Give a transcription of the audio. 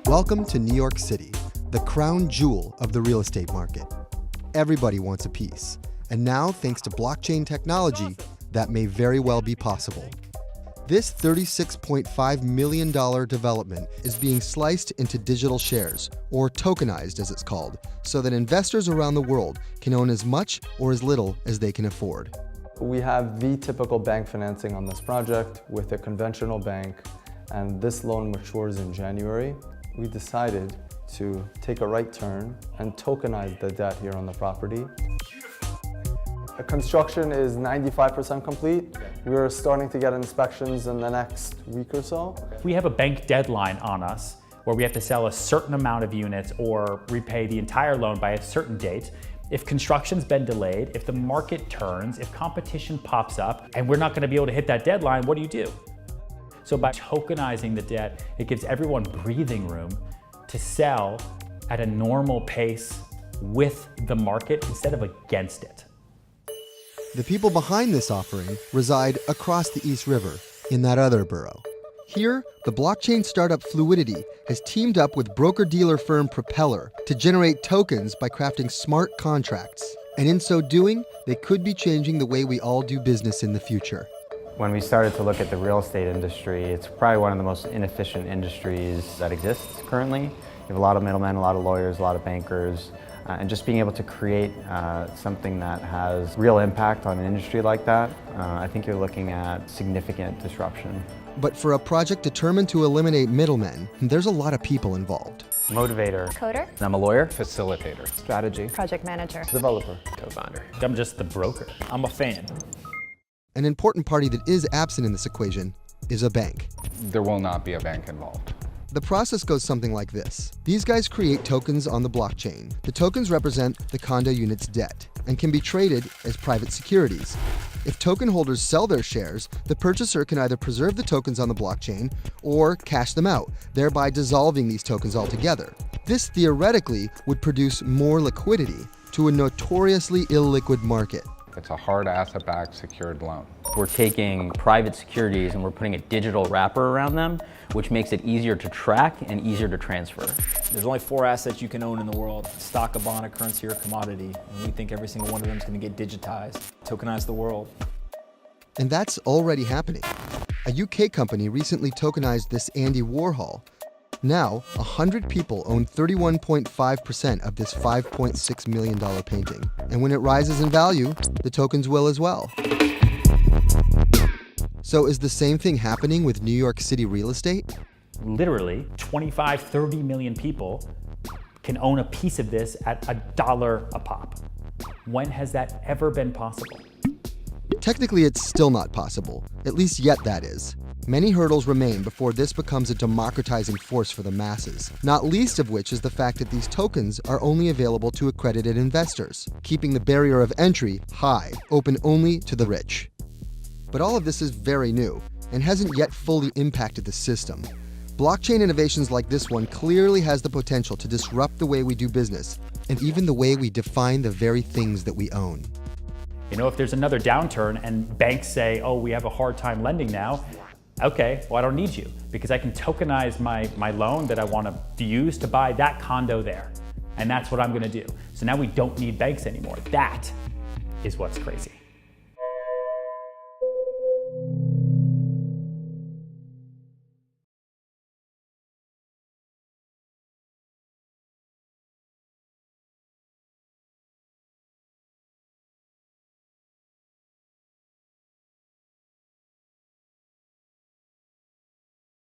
Welcome to New York City, the crown jewel of the real estate market. Everybody wants a piece, and now, thanks to blockchain technology, that may very well be possible. This $36.5 million development is being sliced into digital shares, or tokenized as it's called, so that investors around the world can own as much or as little as they can afford. We have the typical bank financing on this project with a conventional bank, and this loan matures in January. We decided to take a right turn and tokenize the debt here on the property. The construction is 95% complete. We're starting to get inspections in the next week or so. We have a bank deadline on us where we have to sell a certain amount of units or repay the entire loan by a certain date. If construction's been delayed, if the market turns, if competition pops up, and we're not going to be able to hit that deadline, what do? So by tokenizing the debt, it gives everyone breathing room to sell at a normal pace with the market instead of against it. The people behind this offering reside across the East River, in that other borough. Here, the blockchain startup Fluidity has teamed up with broker-dealer firm Propeller to generate tokens by crafting smart contracts. And in so doing, they could be changing the way we all do business in the future. When we started to look at the real estate industry, it's probably one of the most inefficient industries that exists currently. You have a lot of middlemen, a lot of lawyers, a lot of bankers, and just being able to create something that has real impact on an industry like that, I think you're looking at significant disruption. But for a project determined to eliminate middlemen, there's a lot of people involved. Motivator. Coder. I'm a lawyer. Facilitator. Strategy. Project manager. Developer. Co-founder. I'm just the broker. I'm a fan. An important party that is absent in this equation is a bank. There will not be a bank involved. The process goes something like this. These guys create tokens on the blockchain. The tokens represent the condo unit's debt and can be traded as private securities. If token holders sell their shares, the purchaser can either preserve the tokens on the blockchain or cash them out, thereby dissolving these tokens altogether. This theoretically would produce more liquidity to a notoriously illiquid market. It's a hard asset-backed secured loan. We're taking private securities and we're putting a digital wrapper around them, which makes it easier to track and easier to transfer. There's only 4 assets you can own in the world: stock, a bond, a currency, or a commodity. And we think every single one of them is going to get digitized, tokenize the world. And that's already happening. A UK company recently tokenized this Andy Warhol. Now, 100 people own 31.5% of this $5.6 million painting. And when it rises in value, the tokens will as well. So is the same thing happening with New York City real estate? Literally, 25, 30 million people can own a piece of this at $1 a pop. When has that ever been possible? Technically, it's still not possible, at least yet that is. Many hurdles remain before this becomes a democratizing force for the masses, not least of which is the fact that these tokens are only available to accredited investors, keeping the barrier of entry high, open only to the rich. But all of this is very new and hasn't yet fully impacted the system. Blockchain innovations like this one clearly has the potential to disrupt the way we do business and even the way we define the very things that we own. You know, if there's another downturn and banks say, oh, we have a hard time lending now, okay, well, I don't need you because I can tokenize my loan that I want to use to buy that condo there. And that's what I'm going to do. So now we don't need banks anymore. That is what's crazy.